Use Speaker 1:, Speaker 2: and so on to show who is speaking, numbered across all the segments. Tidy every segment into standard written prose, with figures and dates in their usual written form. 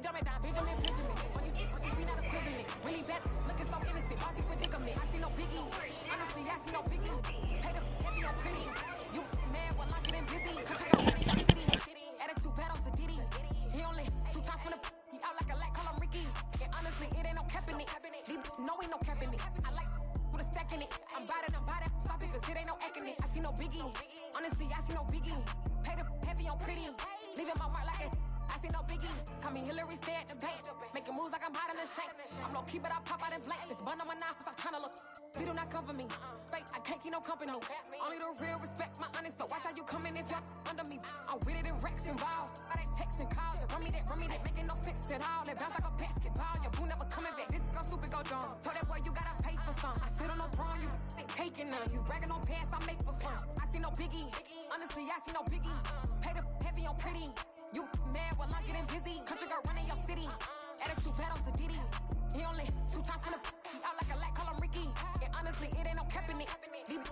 Speaker 1: jumping down, Benjamin. We not equivalent. Really bad, looking so innocent. Bossy predicament. I see no biggie. Honestly, I see no biggie. Pay the heavy on pretty. You mad while I'm getting busy. Country go running your city. Attitude bad on Sadidi. He only 2 times from the. He out like a lack, call him Ricky. And honestly, it ain't no cap in it. No, ain't no cap in it. I like with a stack in it. I'm by that. Stop it, cause it ain't no acting it. I see no biggie. Honestly, I see no biggie. Pay the heavy on pretty. Leaving my mark like it. I see no biggie. Call me Hillary, stay at the bank. Making moves like I'm hot in the shank. I'm low key, but I pop out in blank. This bun on my knife, stop trying to look. They do not come for me. Fake, I can't keep no company. Only the real respect my honest. So watch how you coming if you're under me. I'm with it in Rex involved. I they text and calls. Run me that. Making no sense at all. They bounce like a basketball. Your boo never coming back. This go stupid, go dumb. Told that boy you gotta pay for some. I sit on no throne, you ain't taking none. You bragging on pants, I make for fun. I see no biggie. Honestly, I see no biggie. Pay the heavy on pretty. You mad while I'm getting busy. Country girl running your city. Attitude bad on Sadidi. He only 2 times from the. He out like a lack, call him Ricky. And honestly, it ain't no cap in it.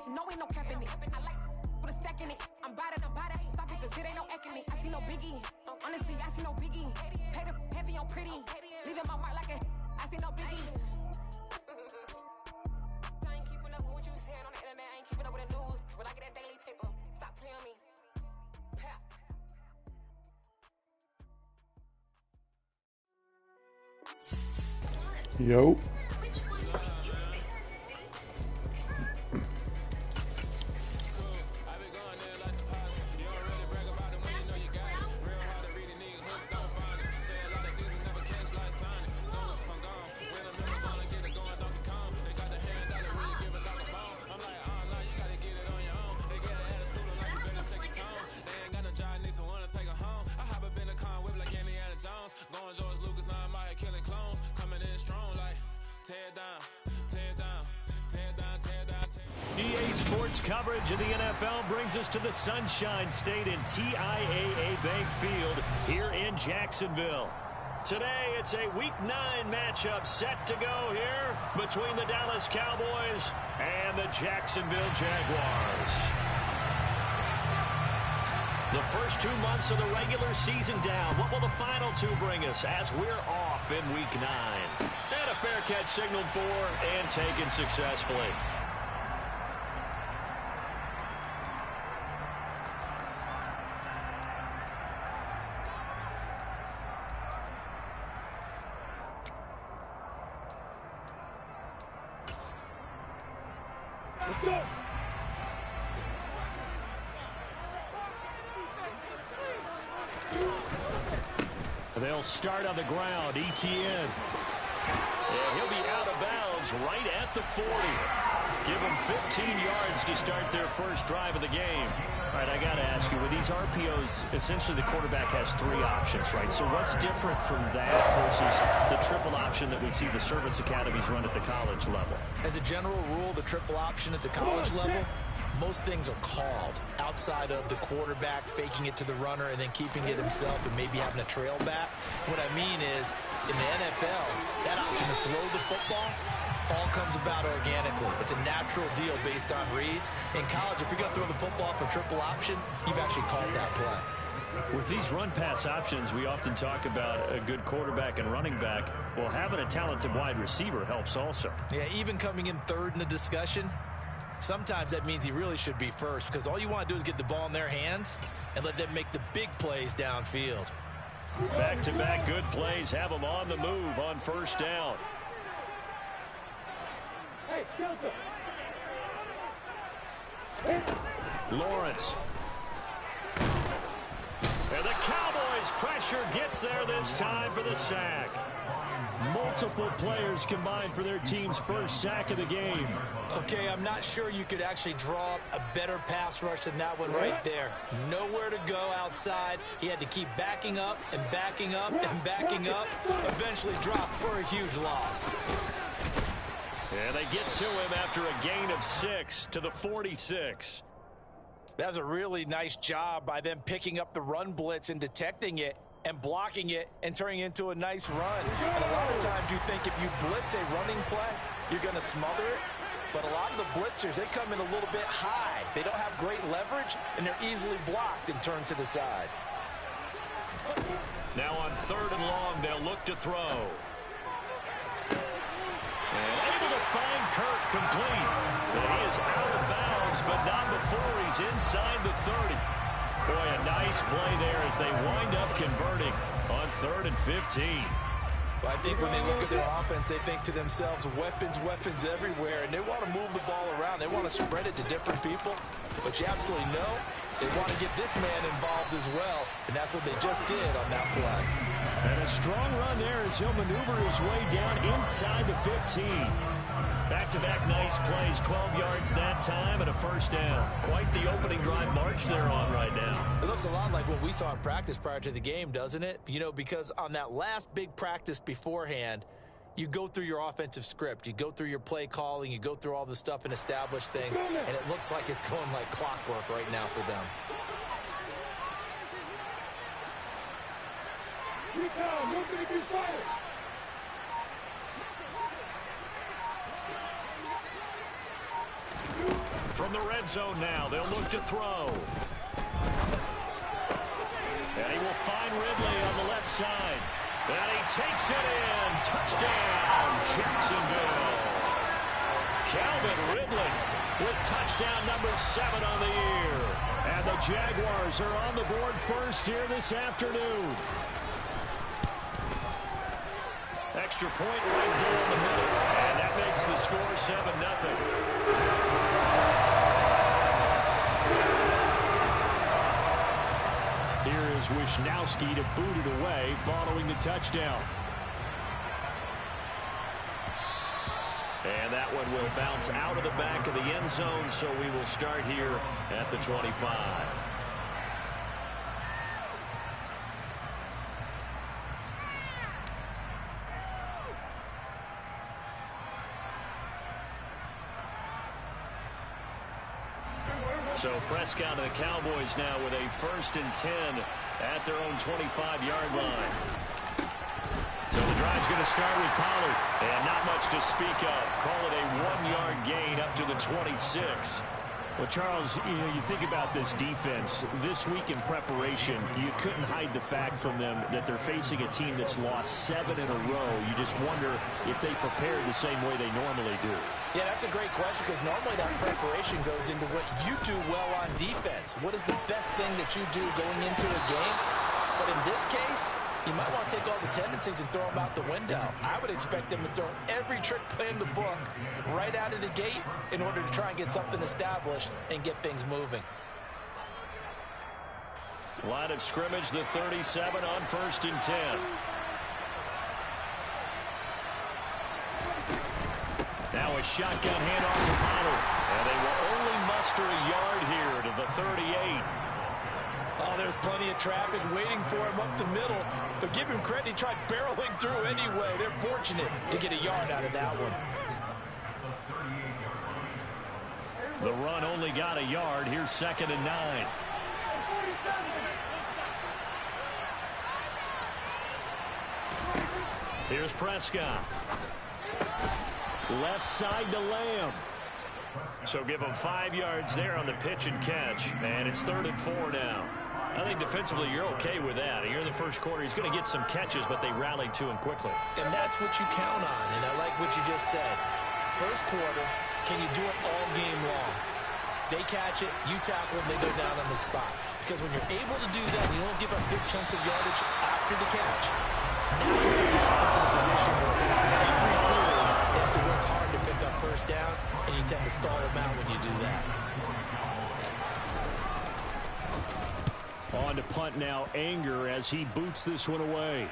Speaker 1: No, ain't no cap in it. I like with a stack in it. I'm by that. Stop it, cause it ain't no acting it. I see no biggie. Honestly, I see no biggie. Pay the heavy on pretty. Leaving my mark like a. I see no biggie. I ain't keeping up with what you saying on the internet. I ain't keeping up with the news. When I get that daily paper, stop playing me. Pap.
Speaker 2: Yo.
Speaker 3: EA Sports coverage of the NFL brings us to the Sunshine State in TIAA Bank Field here in Jacksonville. Today, it's a Week 9 matchup set to go here between the Dallas Cowboys and the Jacksonville Jaguars. The first 2 months of the regular season down. What will the final 2 bring us as we're off in Week 9? And a fair catch signaled for and taken successfully.
Speaker 2: Let's go.
Speaker 3: They'll start on the ground. ETN. And he'll be out of bounds right at the 40. Give them 15 yards to start their first drive of the game. All right, I got to ask you, with these RPOs, essentially the quarterback has 3 options, right? So what's different from that versus the triple option that we see the service academies run at the college level?
Speaker 4: As a general rule, the triple option at the college level, most things are called outside of the quarterback faking it to the runner and then keeping it himself and maybe having a trail back. What I mean is, in the NFL, that option to throw the football all comes about organically. It's a natural deal based on reads. In college, if you're going to throw the football for triple option, you've actually called that play.
Speaker 3: With these run-pass options, we often talk about a good quarterback and running back. Well, having a talented wide receiver helps also.
Speaker 4: Yeah, even coming in third in the discussion, sometimes that means he really should be first, because all you want to do is get the ball in their hands and let them make the big plays downfield.
Speaker 3: Back-to-back good plays have them on the move on first down. Lawrence. And the Cowboys' pressure gets there this time for the sack. Multiple players combined for their team's first sack of the game.
Speaker 4: Okay, I'm not sure you could actually draw up a better pass rush than that one right there. Nowhere to go outside. He had to keep backing up and backing up and backing up. Eventually dropped for a huge loss.
Speaker 3: And they get to him after a gain of 6 to the 46.
Speaker 4: That's a really nice job by them picking up the run blitz and detecting it and blocking it and turning it into a nice run. And a lot of times you think if you blitz a running play, you're going to smother it. But a lot of the blitzers, they come in a little bit high. They don't have great leverage, and they're easily blocked and turned to the side.
Speaker 3: Now on 3rd and long, they'll look to throw. And able to find Kirk complete. But he is out of bounds, but not before he's inside the 30. Boy, a nice play there as they wind up converting on 3rd and 15.
Speaker 4: Well, I think when they look at their offense, they think to themselves, weapons, weapons everywhere, and they want to move the ball around. They want to spread it to different people. But you absolutely know they want to get this man involved as well, and that's what they just did on that play.
Speaker 3: And a strong run there as he'll maneuver his way down inside the 15. Back-to-back nice plays, 12 yards that time and a first down. Quite the opening drive march they're on right now.
Speaker 4: It looks a lot like what we saw in practice prior to the game, doesn't it? You know, because on that last big practice beforehand, you go through your offensive script. You go through your play calling. You go through all the stuff and establish things. And it looks like it's going like clockwork right now for them.
Speaker 3: From the red zone now, they'll look to throw. And he will find Ridley on the left side. And he takes it in. Touchdown, Jacksonville. Calvin Ridley with touchdown number 7 on the year. And the Jaguars are on the board first here this afternoon. Extra point right down the middle. And that makes the score 7-0. Here is Wisnowski to boot it away following the touchdown. And that one will bounce out of the back of the end zone, so we will start here at the 25. So Prescott and the Cowboys now with a 1st and 10 at their own 25-yard line. So the drive's going to start with Pollard. And not much to speak of. Call it a 1-yard gain up to the 26. Well, Charles, you think about this defense. This week in preparation, you couldn't hide the fact from them that they're facing a team that's lost 7 in a row. You just wonder if they prepared the same way they normally do.
Speaker 4: Yeah, that's a great question because normally that preparation goes into what you do well on defense. What is the best thing that you do going into a game? But in this case, you might want to take all the tendencies and throw them out the window. I would expect them to throw every trick play in the book right out of the gate in order to try and get something established and get things moving.
Speaker 3: Line of scrimmage, the 37 on 1st and 10. Now a shotgun handoff to Pollard. And they will only muster a yard here to the 38.
Speaker 4: Oh, there's plenty of traffic waiting for him up the middle. But give him credit, he tried barreling through anyway. They're fortunate to get a yard out of that one.
Speaker 3: The run only got a yard. Here's 2nd and 9. Here's Prescott. Left side to Lamb. So give him 5 yards there on the pitch and catch. And it's 3rd and 4 now. I think defensively you're okay with that. Here in the first quarter, he's going to get some catches, but they rallied to him quickly.
Speaker 4: And that's what you count on, and I like what you just said. First quarter, can you do it all game long? They catch it, you tackle them, they go down on the spot. Because when you're able to do that, you don't give up big chunks of yardage after the catch. Now you put the offense in a position where every series, they have to work hard to pick up first downs, and you tend to stall them out when you do that.
Speaker 3: On to punt now, Anger as he boots this one away.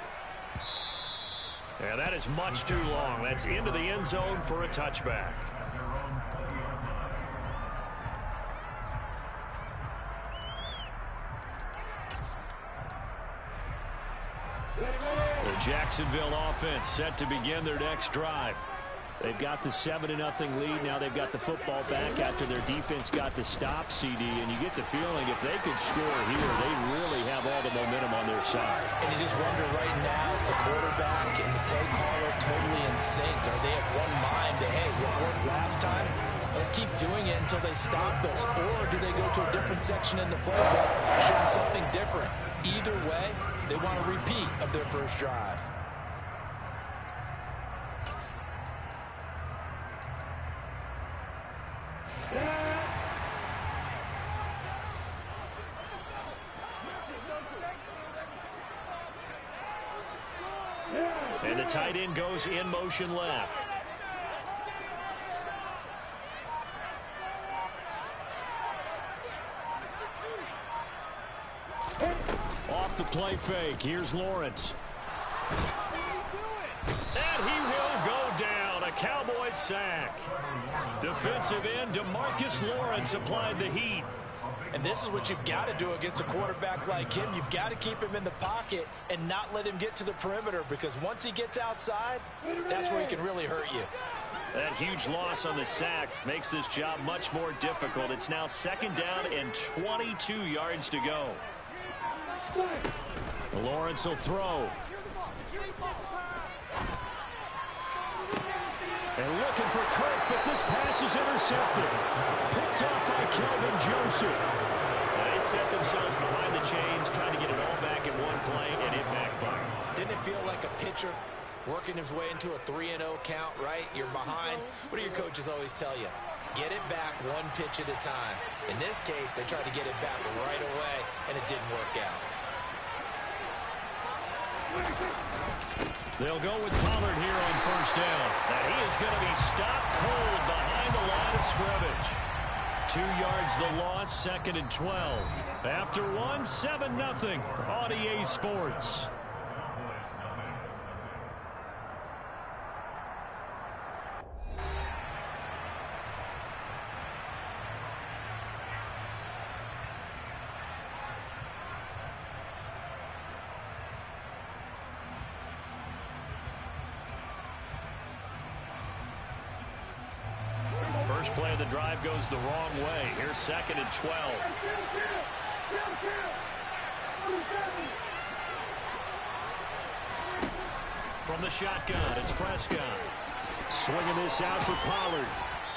Speaker 3: And that is much too long. That's into the end zone for a touchback. The Jacksonville offense set to begin their next drive. They've got the 7-0 lead. Now they've got the football back after their defense got the stop, CD. And you get the feeling if they could score here, they really have all the momentum on their side.
Speaker 4: And you just wonder right now, is the quarterback and the play caller totally in sync? Are they of one mind that, hey, what worked last time? Let's keep doing it until they stop us. Or do they go to a different section in the playbook, show them something different? Either way, They want a repeat of their first drive.
Speaker 3: And the tight end goes in motion left. Off the play fake. Here's Lawrence. And he will go down. A Cowboys sack. Defensive end DeMarcus Lawrence applied the heat.
Speaker 4: And this is what you've got to do against a quarterback like him. You've got to keep him in the pocket and not let him get to the perimeter, because once he gets outside, that's where he can really hurt you.
Speaker 3: That huge loss on the sack makes this job much more difficult. It's now 2nd down and 22 yards to go. Lawrence will throw. And looking for Kirk, but this pass is intercepted. Picked up by Kelvin Joseph. They set themselves behind the chains, trying to get it all back in one play, and it backfired.
Speaker 4: Didn't it feel like a pitcher working his way into a 3-0 count, right? You're behind. What do your coaches always tell you? Get it back one pitch at a time. In this case, they tried to get it back right away, and it didn't work out.
Speaker 3: They'll go with Pollard here on 1st down. And he is going to be stopped cold behind the line of scrimmage. 2 yards the loss, 2nd and 12. After 7-0 on EA Sports. First play of the drive goes the wrong way. Here's 2nd and 12. From the shotgun, it's Prescott. Swinging this out for Pollard.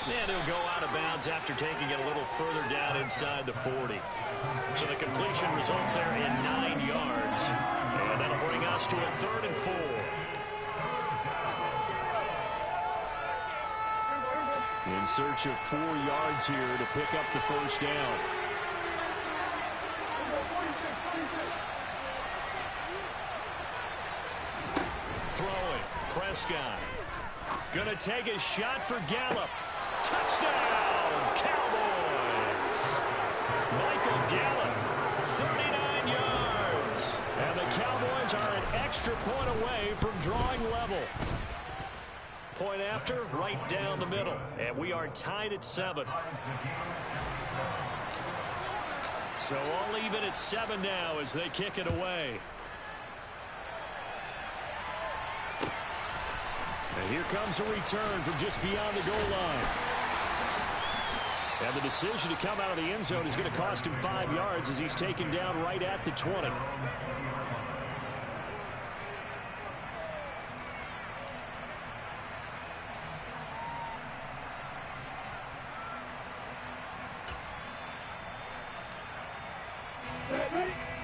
Speaker 3: And he'll go out of bounds after taking it a little further down inside the 40. So the completion results there in 9 yards. And that'll bring us to a 3rd and 4. In search of 4 yards here to pick up the 1st down. Throwing. Prescott. Gonna take a shot for Gallup. Touchdown, Cowboys. Michael Gallup, 39 yards. And the Cowboys are an extra point away from drawing level. Point after, right down the middle. And we are tied at 7. So all even at 7 now as they kick it away. And here comes a return from just beyond the goal line. And the decision to come out of the end zone is going to cost him 5 yards as he's taken down right at the 20.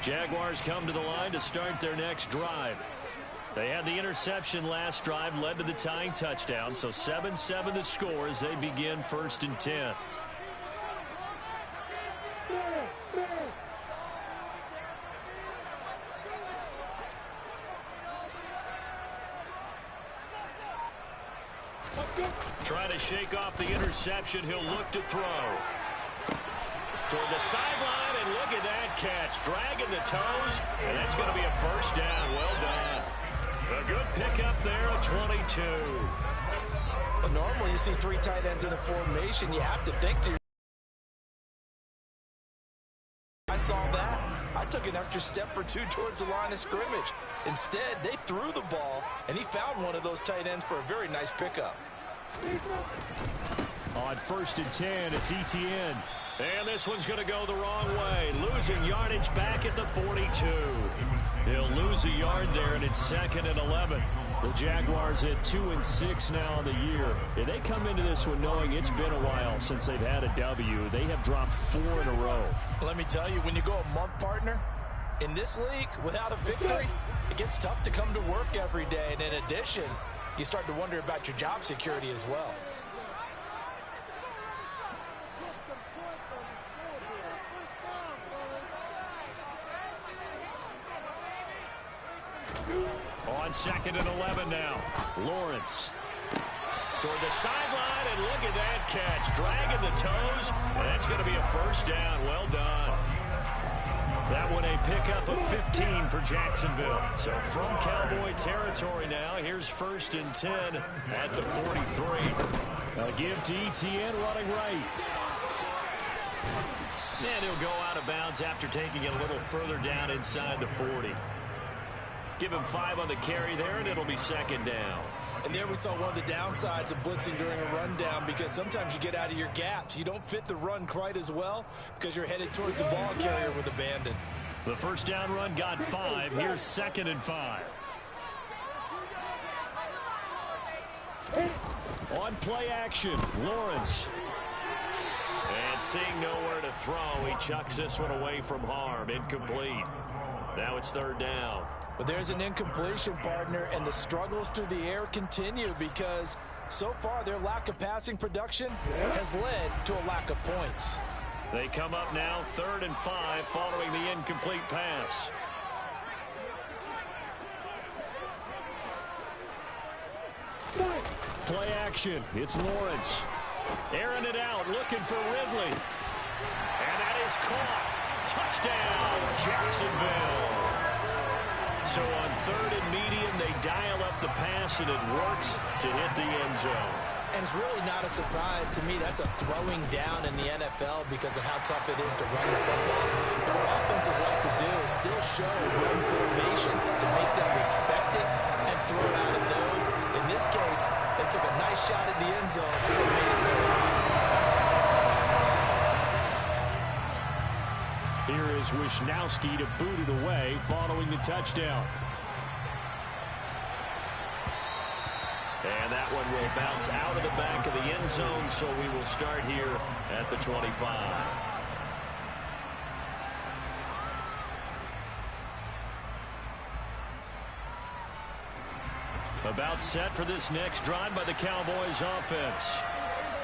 Speaker 3: Jaguars come to the line to start their next drive. They had the interception last drive, led to the tying touchdown, so 7-7 the score as they begin 1st and 10. Trying to shake off the interception, he'll look to throw. Toward the sideline, and look at that catch. Dragging the toes, and that's going to be a 1st down. Well done. A good pickup there at 22.
Speaker 4: Well, normally you see 3 tight ends in a formation. You have to think to. I saw that. I took an extra step or 2 towards the line of scrimmage. Instead, they threw the ball, and he found one of those tight ends for a very nice pickup.
Speaker 3: On 1st and 10, it's ETN. And this one's going to go the wrong way. Losing yardage back at the 42. He'll lose a yard there, and it's 2nd and 11. The Jaguars at 2-6 now on the year. And they come into this one knowing it's been a while since they've had a W. They have dropped 4 in a row.
Speaker 4: Let me tell you, when you go a month, partner, In this league, without a victory, it gets tough to come to work every day. And in addition, you start to wonder about your job security as well.
Speaker 3: On 2nd and 11 now. Lawrence toward the sideline, and look at that catch. Dragging the toes, and that's going to be a first down. Well done. That one a pickup of 15 for Jacksonville. So from Cowboy territory now, here's 1st and 10 at the 43. A give to ETN running right. And he'll go out of bounds after taking it a little further down inside the 40. Give him 5 on the carry there, and it'll be 2nd down.
Speaker 4: And there we saw one of the downsides of blitzing during a rundown, because sometimes you get out of your gaps. You don't fit the run quite as well because you're headed towards the ball carrier with abandon.
Speaker 3: The first down run got 5. Here's 2nd and 5. On play action, Lawrence. And seeing nowhere to throw, he chucks this one away from harm. Incomplete. Now it's 3rd down.
Speaker 4: But there's an incompletion, partner, and the struggles through the air continue because so far their lack of passing production has led to a lack of points.
Speaker 3: They come up now 3rd and 5 following the incomplete pass. Play action. It's Lawrence. Airing it out, looking for Ridley. And that is caught. Touchdown, Jacksonville. So on 3rd and medium, they dial up the pass, and it works to hit the end zone.
Speaker 4: And it's really not a surprise to me. That's a throwing down in the NFL because of how tough it is to run the football. But what offenses like to do is still show run formations to make them respect it and throw out of those. In this case, they took a nice shot at the end zone and made it go off.
Speaker 3: Here is Wishnowski to boot it away following the touchdown. And that one will bounce out of the back of the end zone, so we will start here at the 25. About set for this next drive by the Cowboys offense.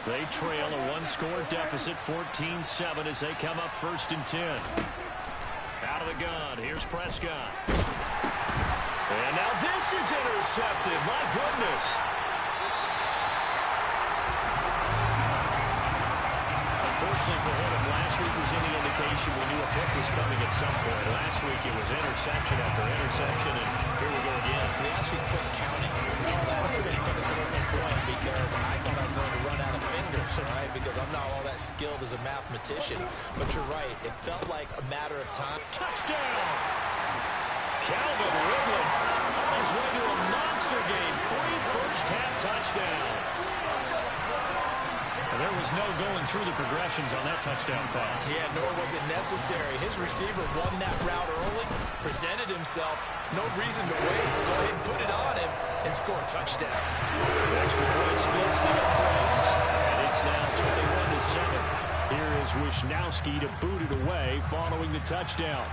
Speaker 3: They trail a one-score deficit, 14-7, as they come up 1st and 10. Out of the gun, here's Prescott. And now this is intercepted. My goodness. Unfortunately for him, if last week was any indication, we knew a pick was coming at some point. Last week it was interception after interception, and here we go again.
Speaker 4: We actually quit counting last week at a certain point because I thought I was going to run out of fingers, right? Because I'm not all that skilled as a mathematician. But you're right. It felt like a matter of time.
Speaker 3: Touchdown! Calvin Ridley on his way to a monster game. 3 first-half touchdowns. And there was no going through the progressions on that touchdown pass.
Speaker 4: Yeah, nor was it necessary. His receiver won that route early, presented himself. No reason to wait. Go ahead and put it on him and score a touchdown.
Speaker 3: The extra point splits the uprights, and it's now 21-7. Here is Wishnowski to boot it away following the touchdown.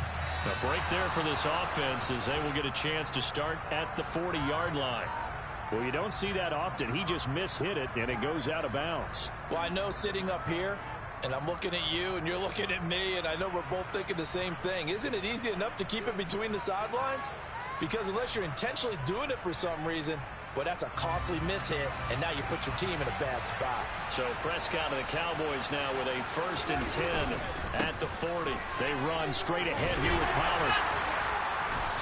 Speaker 3: A break there for this offense as they will get a chance to start at the 40-yard line. Well, you don't see that often. He just mishit it, and it goes out of bounds.
Speaker 4: Well, I know sitting up here, and I'm looking at you, and you're looking at me, and I know we're both thinking the same thing. Isn't it easy enough to keep it between the sidelines? Because unless you're intentionally doing it for some reason, well, that's a costly mishit, and now you put your team in a bad spot.
Speaker 3: So Prescott and the Cowboys now with a 1st and 10 at the 40. They run straight ahead here with Pollard.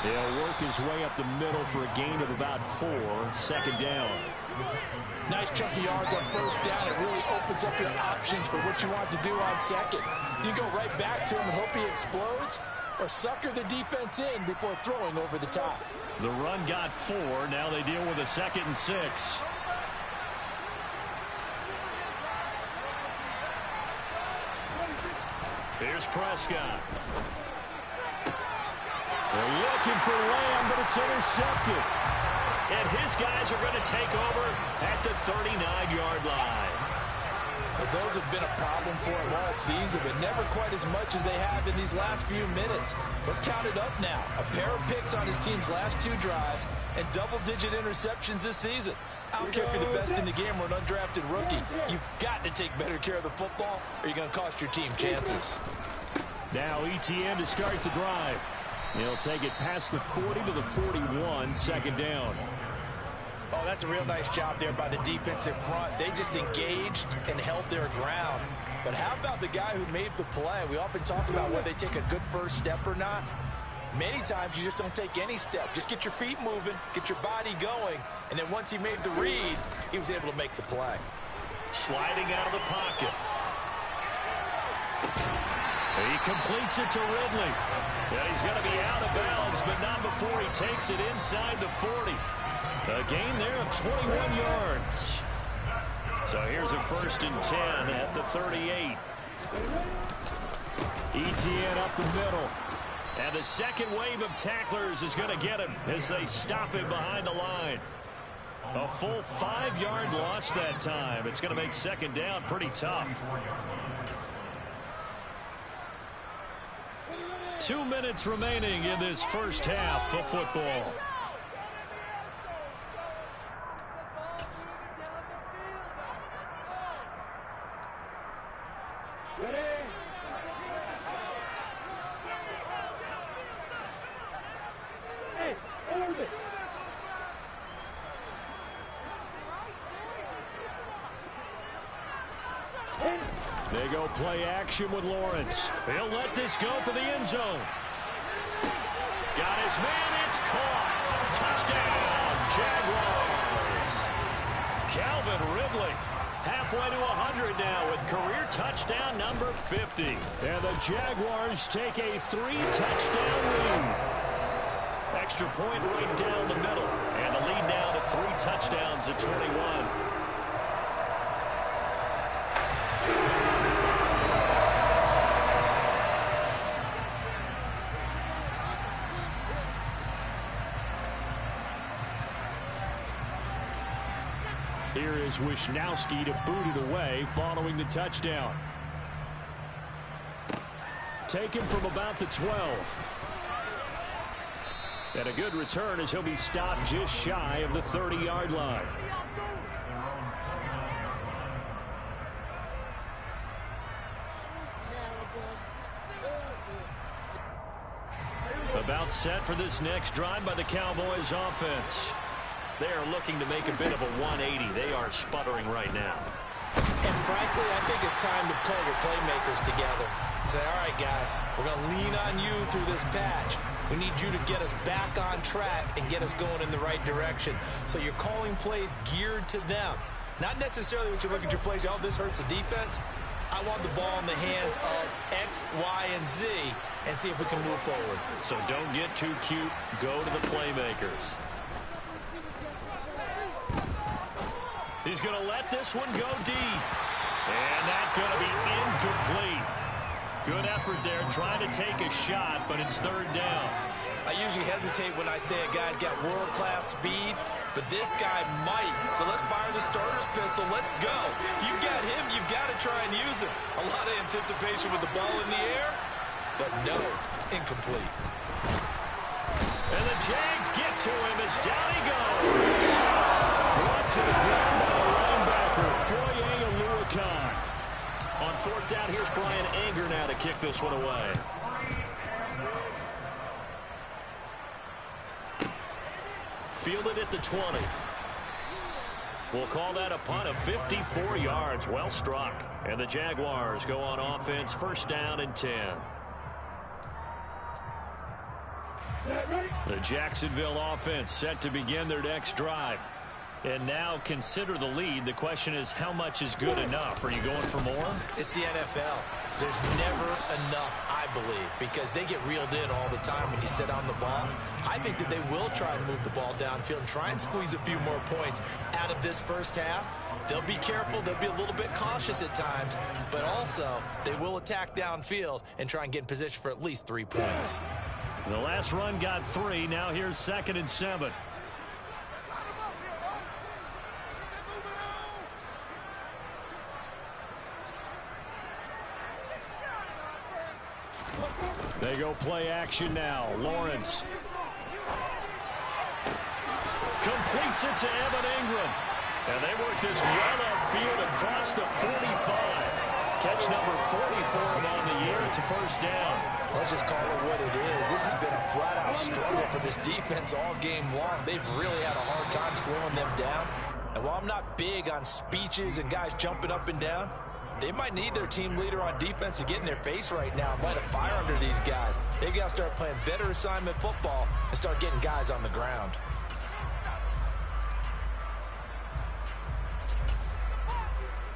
Speaker 3: He'll work his way up the middle for a gain of about 4. 2nd down.
Speaker 4: Nice chunky yards on 1st down. It really opens up your options for what you want to do on 2nd. You go right back to him and hope he explodes, or sucker the defense in before throwing over the top.
Speaker 3: The run got 4. Now they deal with a 2nd and 6. Here's Prescott. They're looking for Lamb, but it's intercepted. And his guys are going to take over at the 39-yard line.
Speaker 4: Well, those have been a problem for him all season, but never quite as much as they have in these last few minutes. Let's count it up now. A pair of picks on his team's last 2 drives and double-digit interceptions this season. I don't care if you're the best in the game or an undrafted rookie. You've got to take better care of the football or you're going to cost your team chances.
Speaker 3: Now ETN to start the drive. He'll take it past the 40 to the 41, second down.
Speaker 4: Oh, that's a real nice job there by the defensive front. They just engaged and held their ground. But how about the guy who made the play? We often talk about whether they take a good first step or not. Many times you just don't take any step. Just get your feet moving, get your body going, and then once he made the read, he was able to make the play.
Speaker 3: Sliding out of the pocket. He completes it to Ridley. And he's going to be out of bounds, but not before he takes it inside the 40. A gain there of 21 yards. So here's a 1st and 10 at the 38. ETN up the middle. And the second wave of tacklers is going to get him as they stop him behind the line. A full 5-yard loss that time. It's going to make second down pretty tough. 2 minutes remaining in this first half of football. They go play action with Lawrence. He'll let this go for the end zone. Got his man. It's caught. Touchdown, Jaguars. Calvin Ridley halfway to 100 now with career touchdown number 50. And the Jaguars take a 3-touchdown lead. Extra point right down the middle. And the lead now to 3 touchdowns at 21. Here is Wisnowski to boot it away following the touchdown. Taken from about the 12. And a good return as he'll be stopped just shy of the 30-yard line. About set for this next drive by the Cowboys offense. They are looking to make a bit of a 180. They are sputtering right now.
Speaker 4: And frankly, I think it's time to call your playmakers together and say, all right, guys, we're going to lean on you through this patch. We need you to get us back on track and get us going in the right direction. So you're calling plays geared to them. Not necessarily when you look at your plays, oh, this hurts the defense. I want the ball in the hands of X, Y, and Z and see if we can move forward.
Speaker 3: So don't get too cute. Go to the playmakers. He's going to let this one go deep. And that's going to be incomplete. Good effort there trying to take a shot, but it's 3rd down.
Speaker 4: I usually hesitate when I say a guy's got world-class speed, but this guy might. So let's fire the starter's pistol. Let's go. If you've got him, you've got to try and use him. A lot of anticipation with the ball in the air, but no, incomplete.
Speaker 3: And the Jags get to him as down he goes. Brought to the ground by the linebacker, Foye Oluokun. On 4th down, here's Brian Anger now to kick this one away. Fielded at the 20. We'll call that a punt of 54 yards. Well struck. And the Jaguars go on offense, 1st down and 10. The Jacksonville offense set to begin their next drive. And now consider the lead. The question is, how much is good enough? Are you going for more?
Speaker 4: It's the NFL. There's never enough, I believe, because they get reeled in all the time when you sit on the ball. I think that they will try and move the ball downfield and try and squeeze a few more points out of this first half. They'll be careful. They'll be a little bit cautious at times, but also they will attack downfield and try and get in position for at least 3 points.
Speaker 3: The last run got 3. Now here's 2nd and 7. They go play action now. Lawrence completes it to Evan Ingram. And they work this well upfield across the 45. Catch number 40 for him on the year. It's a first down.
Speaker 4: Let's just call it what it is. This has been a flat-out struggle for this defense all game long. They've really had a hard time slowing them down. And while I'm not big on speeches and guys jumping up and down, they might need their team leader on defense to get in their face right now and light a fire under these guys. They've got to start playing better assignment football and start getting guys on the ground.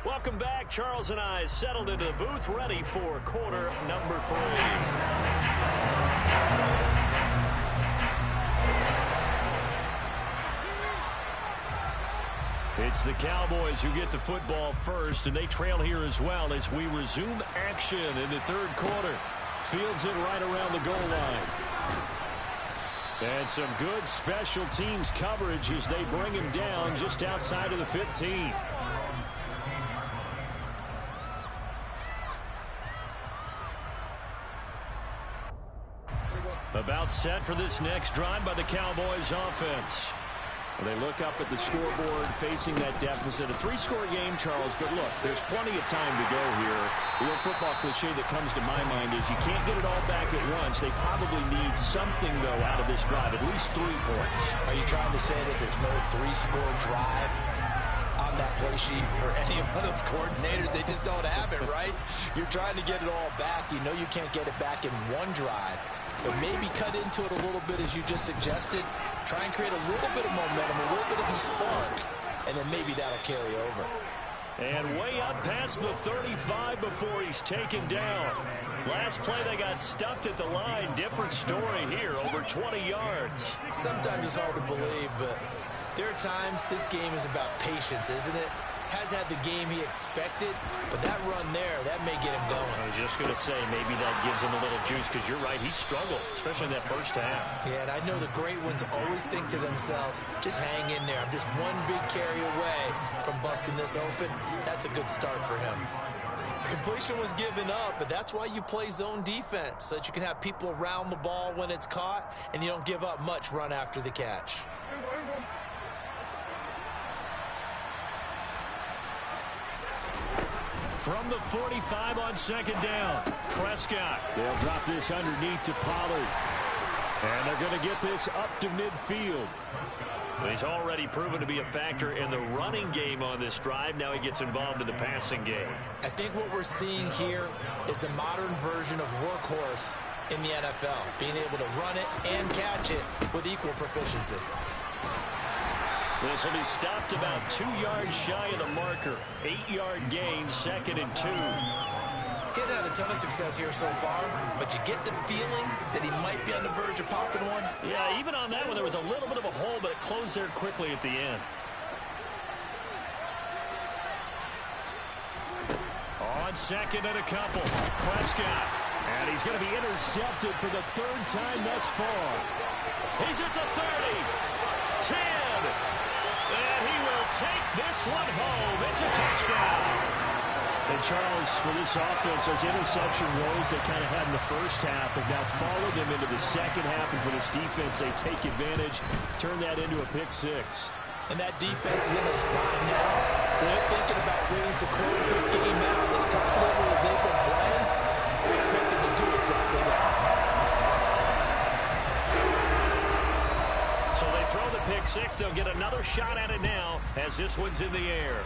Speaker 3: Welcome back. Charles and I settled into the booth, ready for quarter number 3. It's the Cowboys who get the football first, and they trail here as well as we resume action in the third quarter. Fields it right around the goal line. And some good special teams coverage as they bring him down just outside of the 15. About set for this next drive by the Cowboys offense. They look up at the scoreboard facing that deficit. A 3-score game, Charles, but look, there's plenty of time to go here. The old football cliche that comes to my mind is you can't get it all back at once. They probably need something, though, out of this drive, at least 3 points.
Speaker 4: Are you trying to say that there's no 3-score drive on that play sheet for any one of those coordinators? They just don't have it, right? You're trying to get it all back. You know you can't get it back in one drive. But maybe cut into it a little bit as you just suggested. Try and create a little bit of momentum, a little bit of a spark, and then maybe that'll carry over.
Speaker 3: And way up past the 35 before he's taken down. Last play they got stuffed at the line. Different story here, over 20 yards.
Speaker 4: Sometimes it's hard to believe, but there are times this game is about patience, isn't it? Has had the game he expected, but that run there, that may get him going.
Speaker 3: I was just going to say, maybe that gives him a little juice, because you're right, he struggled, especially in that first half.
Speaker 4: Yeah, and I know the great ones always think to themselves, just hang in there. I'm just one big carry away from busting this open. That's a good start for him. The completion was given up, but that's why you play zone defense, so that you can have people around the ball when it's caught, and you don't give up much run after the catch.
Speaker 3: From the 45 on second down, Prescott. They'll drop this underneath to Pollard. And they're going to get this up to midfield. He's already proven to be a factor in the running game on this drive. Now he gets involved in the passing game.
Speaker 4: I think what we're seeing here is the modern version of workhorse in the NFL, being able to run it and catch it with equal proficiency.
Speaker 3: This will be stopped about 2 yards shy of the marker. 8-yard gain, 2nd and 2.
Speaker 4: He hasn't had a ton of success here so far, but you get the feeling that he might be on the verge of popping one.
Speaker 3: Yeah, even on that one, there was a little bit of a hole, but it closed there quickly at the end. On second and a couple, Prescott. And he's going to be intercepted for the 3rd time thus far. He's at the 30, 10. And he will take this one home. It's a touchdown. And Charles, for this offense, those interception woes they kind of had in the first half have now followed them into the second half. And for this defense, they take advantage, turn that into a pick 6.
Speaker 4: And that defense is in a spot now. They're thinking about ways to close this game out. As calculated as they've been playing, they expect them to do exactly that.
Speaker 3: So they throw the pick 6. They'll get another shot at it now as this one's in the air.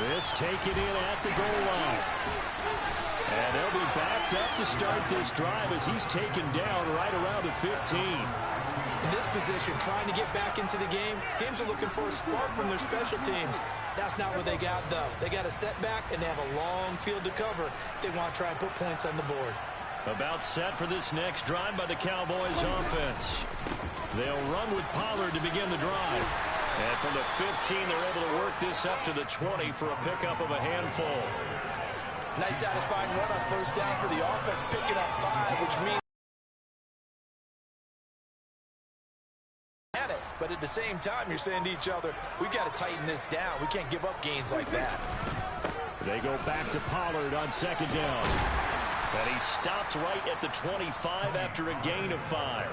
Speaker 3: This taken in at the goal line. And they'll be backed up to start this drive as he's taken down right around the 15.
Speaker 4: In this position, trying to get back into the game, teams are looking for a spark from their special teams. That's not what they got, though. They got a setback, and they have a long field to cover if they want to try and put points on the board.
Speaker 3: About set for this next drive by the Cowboys offense. They'll run with Pollard to begin the drive. And from the 15, they're able to work this up to the 20 for a pickup of a handful.
Speaker 4: Nice satisfying run on first down for the offense, picking up 5, which means at it. But at the same time, you're saying to each other, we've got to tighten this down. We can't give up gains like that.
Speaker 3: They go back to Pollard on second down. And he stopped right at the 25 after a gain of 5.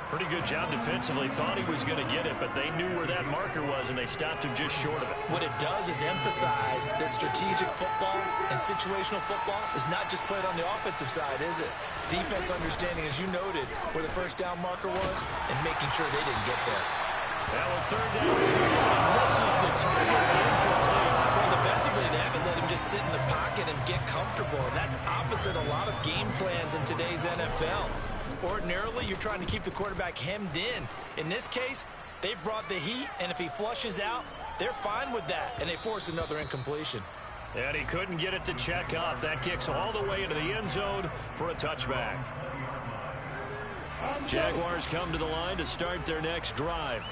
Speaker 3: Pretty good job defensively. Thought he was going to get it, but they knew where that marker was, and they stopped him just short of it.
Speaker 4: What it does is emphasize that strategic football and situational football is not just played on the offensive side, is it? Defense understanding, as you noted, where the first down marker was and making sure they didn't get there.
Speaker 3: Now a third down field, he misses the target, incomplete.
Speaker 4: Well, defensively, they haven't let him just sit in the pocket and get comfortable, and that's opposite a lot of game plans in today's NFL. Ordinarily, you're trying to keep the quarterback hemmed in. In this case, they brought the heat, and if he flushes out, they're fine with that, and they force another incompletion.
Speaker 3: And he couldn't get it to check up. That kicks all the way into the end zone for a touchback. Jaguars come to the line to start their next drive.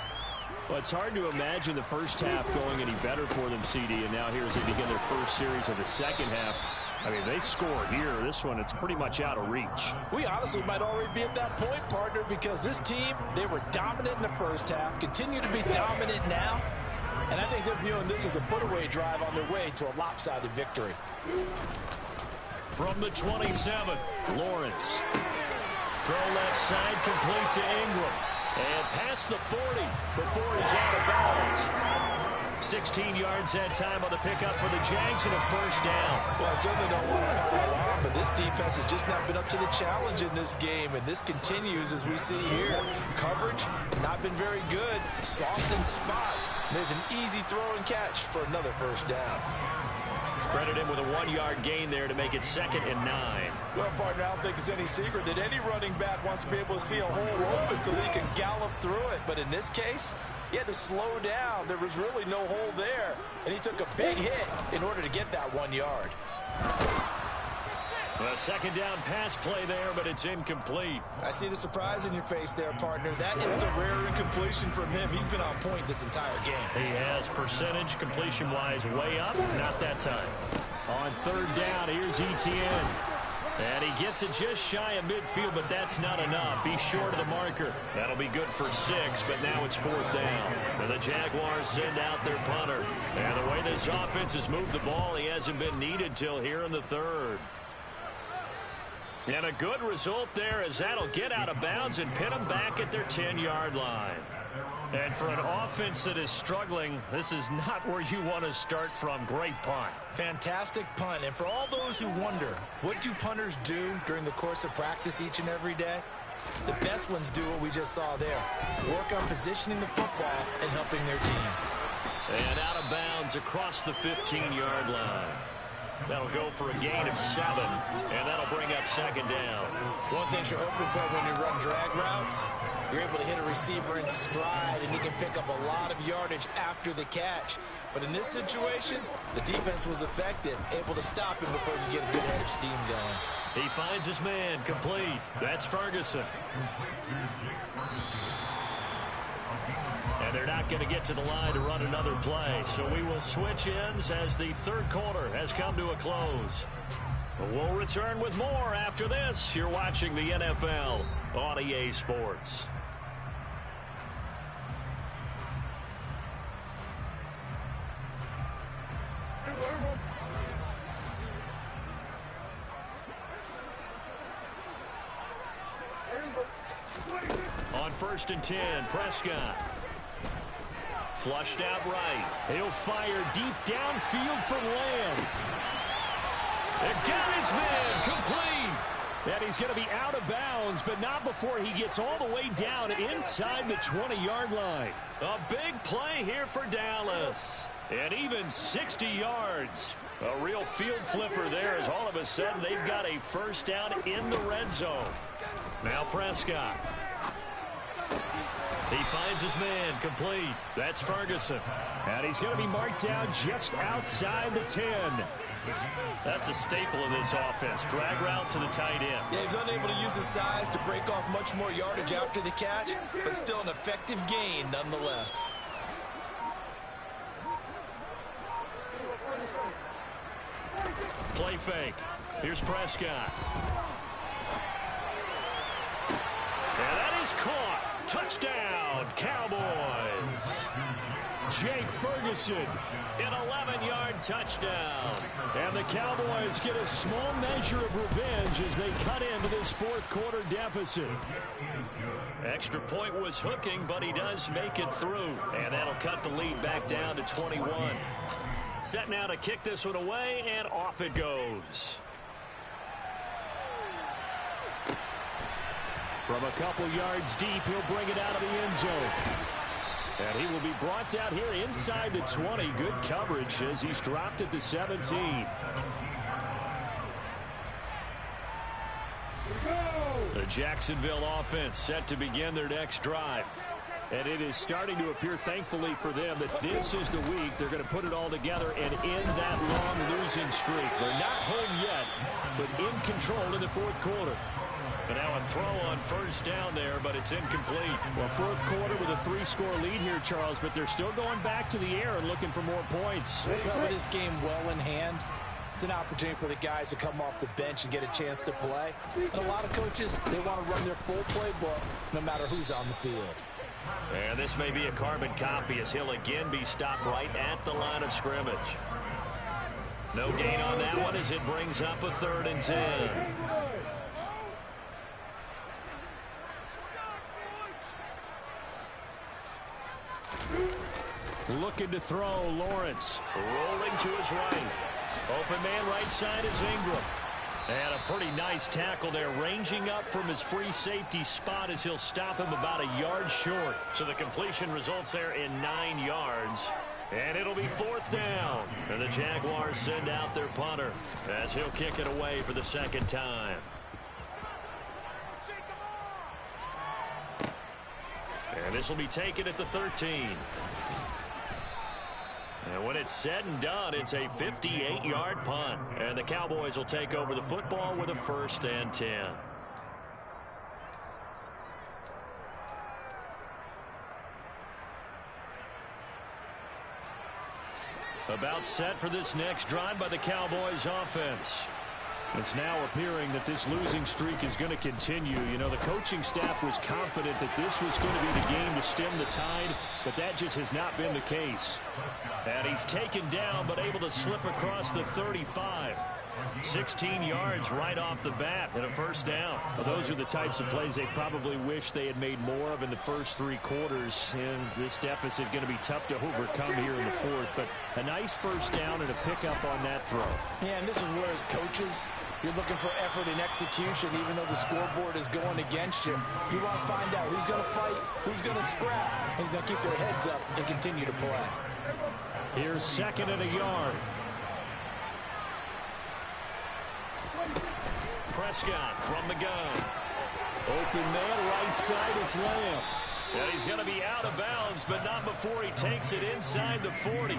Speaker 3: Well, it's hard to imagine the first half going any better for them, CD, and now here as they begin their first series of the second half. I mean, they score here. This one, it's pretty much out of reach.
Speaker 2: We honestly might already be at that point, partner, because this team, they were dominant in the first half, continue to be dominant now, and I think they're viewing this as a put-away drive on their way to a lopsided victory.
Speaker 3: From the 27, Lawrence. Throw left side, complete to Ingram. And past the 40 before he's out of bounds. 16 yards that time on the pickup for the Jags and a first down.
Speaker 2: Well, I certainly don't want to pile on, but this defense has just not been up to the challenge in this game, and this continues as we see here. Coverage, not been very good. Soft in spots. There's an easy throw and catch for another first down.
Speaker 3: Credit him with a 1-yard gain there to make it 2nd and 9.
Speaker 2: Well, partner, I don't think it's any secret that any running back wants to be able to see a hole open so that he can gallop through it. But in this case, he had to slow down. There was really no hole there. And he took a big hit in order to get that 1 yard.
Speaker 3: A second down pass play there, but it's incomplete.
Speaker 4: I see the surprise in your face there, partner. That is a rare incompletion from him. He's been on point this entire game.
Speaker 3: He has percentage completion-wise way up. Not that time. On third down, here's Etienne. And he gets it just shy of midfield, but that's not enough. He's short of the marker. That'll be good for 6, but now it's 4th down. And the Jaguars send out their punter. And the way this offense has moved the ball, he hasn't been needed till here in the 3rd. And a good result there as that'll get out of bounds and pin them back at their 10-yard line. And for an offense that is struggling, this is not where you want to start from. Great punt.
Speaker 4: Fantastic punt. And for all those who wonder, what do punters do during the course of practice each and every day? The best ones do what we just saw there. Work on positioning the football and helping their team.
Speaker 3: And out of bounds across the 15-yard line. That'll go for a gain of 7, and that'll bring up 2nd down.
Speaker 4: One thing you're hoping for when you run drag routes, you're able to hit a receiver in stride, and he can pick up a lot of yardage after the catch. But in this situation, the defense was effective, able to stop him before you get a good head of steam going.
Speaker 3: He finds his man, complete. That's Ferguson. And they're not going to get to the line to run another play. So we will switch ends as the 3rd quarter has come to a close. We'll return with more after this. You're watching the NFL on EA Sports. On 1st and 10, Prescott. Flushed out right. He'll fire deep downfield from Lamb. And got his man complete. And he's going to be out of bounds, but not before he gets all the way down inside the 20-yard line. A big play here for Dallas. And even 60 yards. A real field flipper there as all of a sudden they've got a first down in the red zone. Now Prescott. He finds his man, complete. That's Ferguson. And he's going to be marked down just outside the 10. That's a staple of this offense. Drag route to the tight end.
Speaker 4: Yeah, he's unable to use his size to break off much more yardage after the catch, but still an effective gain nonetheless.
Speaker 3: Play fake. Here's Prescott. And that is caught. Touchdown, Cowboys. Jake Ferguson, an 11-yard touchdown. And the Cowboys get a small measure of revenge as they cut into this fourth quarter deficit. Extra point was hooking, but he does make it through. And that'll cut the lead back down to 21. Set now to kick this one away, and off it goes. From a couple yards deep, he'll bring it out of the end zone. And he will be brought out here inside the 20. Good coverage as he's dropped at the 17. The Jacksonville offense set to begin their next drive. And it is starting to appear, thankfully for them, that this is the week they're going to put it all together and end that long losing streak. They're not home yet, but in control in the fourth quarter. And now a throw on first down there, but it's incomplete. Well, fourth quarter with a 3-score lead here, Charles, but they're still going back to the air and looking for more points.
Speaker 4: Well, with this game well in hand, it's an opportunity for the guys to come off the bench and get a chance to play. And a lot of coaches, they want to run their full playbook no matter who's on the field.
Speaker 3: And this may be a carbon copy as he'll again be stopped right at the line of scrimmage. No gain on that one as it brings up a 3rd and 10. Looking to throw, Lawrence. Rolling to his right. Open man right side is Ingram. And a pretty nice tackle there, ranging up from his free safety spot as he'll stop him about a yard short. So the completion results there in 9 yards. And it'll be 4th down. And the Jaguars send out their punter as he'll kick it away for the 2nd time. And this will be taken at the 13. And when it's said and done, it's a 58-yard punt. And the Cowboys will take over the football with a 1st and 10. About set for this next drive by the Cowboys offense. It's now appearing that this losing streak is going to continue. You know, the coaching staff was confident that this was going to be the game to stem the tide, but that just has not been the case. And he's taken down, but able to slip across the 35. 16 yards right off the bat and a 1st down. Well, those are the types of plays they probably wish they had made more of in the first 3 quarters. And this deficit going to be tough to overcome here in the 4th. But a nice 1st down and a pickup on that throw.
Speaker 4: Yeah, and this is where as coaches, you're looking for effort and execution, even though the scoreboard is going against you. You want to find out who's going to fight, who's going to scrap, who's going to keep their heads up and continue to play.
Speaker 3: Here's 2nd and a yard. Prescott from the gun. Open man, right side, it's Lamb. And he's going to be out of bounds, but not before he takes it inside the 40.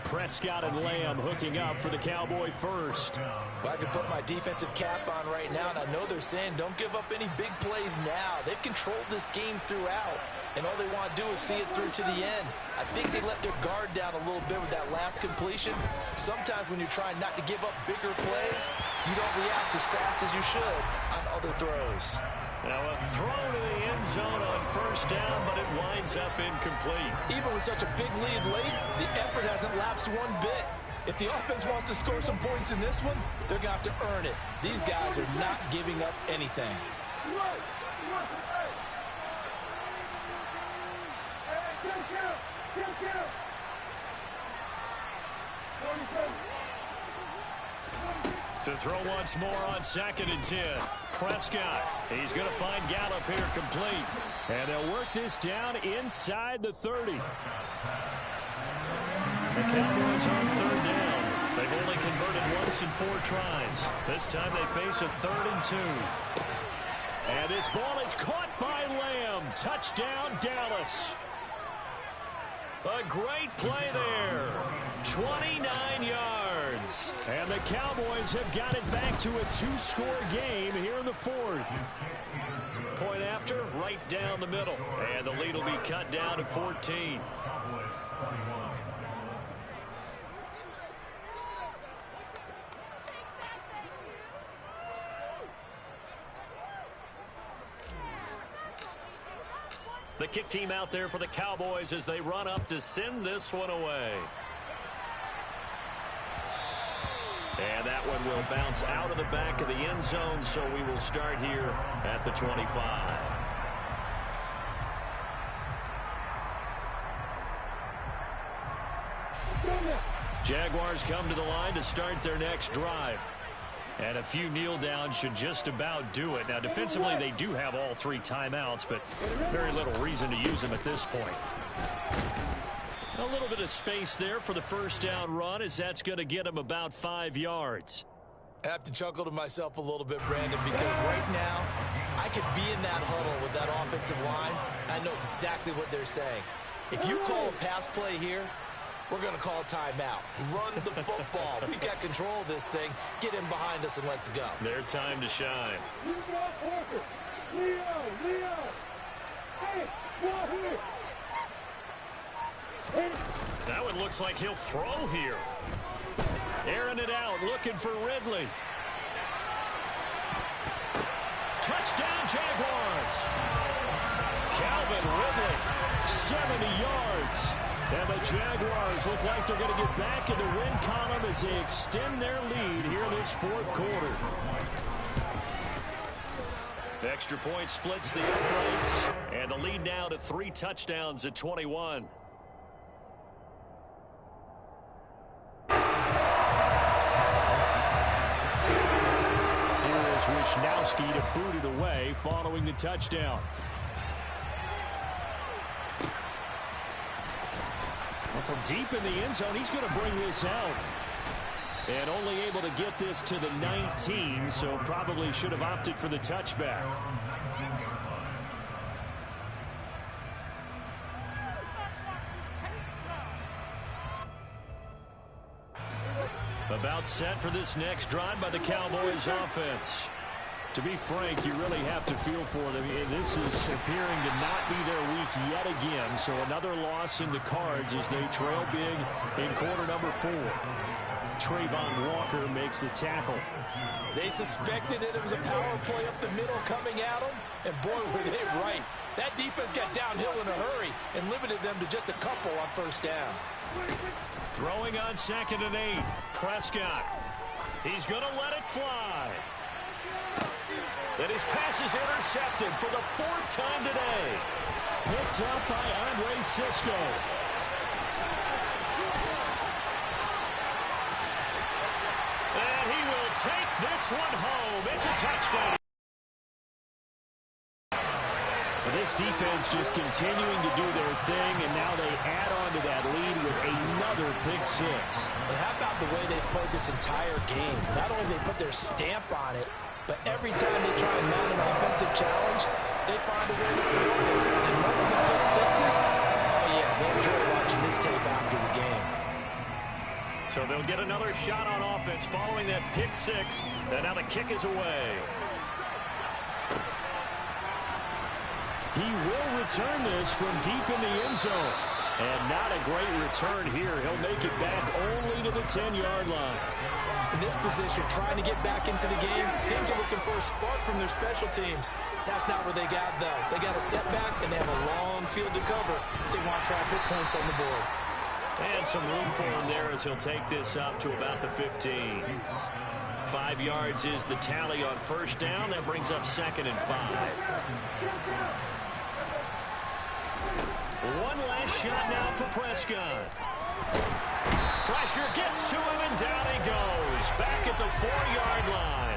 Speaker 3: Prescott and Lamb hooking up for the Cowboy first.
Speaker 4: Well, I can put my defensive cap on right now, and I know they're saying don't give up any big plays now. They've controlled this game throughout, and all they want to do is see it through to the end. I think they let their guard down a little bit with that last completion. Sometimes when you're trying not to give up bigger plays, you don't react as fast as you should on other throws.
Speaker 3: Now a throw to the end zone on 1st down, but it winds up incomplete.
Speaker 4: Even with such a big lead late, the effort hasn't lapsed one bit. If the offense wants to score some points in this one, they're going to have to earn it. These guys are not giving up anything.
Speaker 3: To throw once more on 2nd and 10. Prescott. He's going to find Gallup here complete. And they'll work this down inside the 30. The Cowboys on 3rd down. They've only converted once in 4 tries. This time they face a 3rd and 2. And this ball is caught by Lamb. Touchdown, Dallas. A great play there. 29 yards. And the Cowboys have got it back to a 2-score game here in the 4th. Point after, right down the middle. And the lead will be cut down to 14. The kick team out there for the Cowboys as they run up to send this one away. And that one will bounce out of the back of the end zone, so we will start here at the 25. Jaguars come to the line to start their next drive. And a few kneel downs should just about do it. Now, defensively, they do have all 3 timeouts, but very little reason to use them at this point. A little bit of space there for the first down run, as that's going to get him about 5 yards.
Speaker 4: I have to chuckle to myself a little bit, Brandon, because right now I could be in that huddle with that offensive line. I know exactly what they're saying. If you call a pass play here, we're going to call a timeout. Run the football. We got control of this thing. Get in behind us and let's go.
Speaker 3: Their time to shine. That one looks like he'll throw here. Airing it out, looking for Ridley. Touchdown, Jaguars. Calvin Ridley, 70 yards. And the Jaguars look like they're going to get back in the win column as they extend their lead here in this 4th quarter. The extra point splits the uprights, and the lead now to 3 touchdowns at 21. Here is Wisnowski to boot it away following the touchdown. From deep in the end zone, he's going to bring this out. And only able to get this to the 19, so probably should have opted for the touchback. About set for this next drive by the Cowboys offense. To be frank, you really have to feel for them. This is appearing to not be their week yet again. So another loss in the cards as they trail big in quarter number 4. Trayvon Walker makes the tackle.
Speaker 4: They suspected it was a power play up the middle coming at them, and boy, were they right. That defense got downhill in a hurry and limited them to just a couple on first down.
Speaker 3: Throwing on 2nd and 8. Prescott. He's going to let it fly. And his pass is intercepted for the 4th time today. Picked up by Andre Cisco. And he will take this one home. It's a touchdown. This defense just continuing to do their thing, and now they add on to that lead with another pick 6.
Speaker 4: And how about the way they played this entire game? Not only did they put their stamp on it, but every time they try and mount an offensive challenge, they find a way to throw it. And multiple pick 6s, oh yeah, they'll enjoy watching this tape after the game.
Speaker 3: So they'll get another shot on offense following that pick 6, and now the kick is away. He will return this from deep in the end zone. And not a great return here. He'll make it back only to the 10-yard line.
Speaker 4: In this position, trying to get back into the game, teams are looking for a spark from their special teams. That's not what they got, though. They got a setback, and they have a long field to cover if they want to try to put points on the board.
Speaker 3: And some room for him there as he'll take this up to about the 15. 5 yards is the tally on first down. That brings up 2nd and 5. One last shot now for Prescott. Pressure gets to him, and down he goes. Back at the 4-yard line.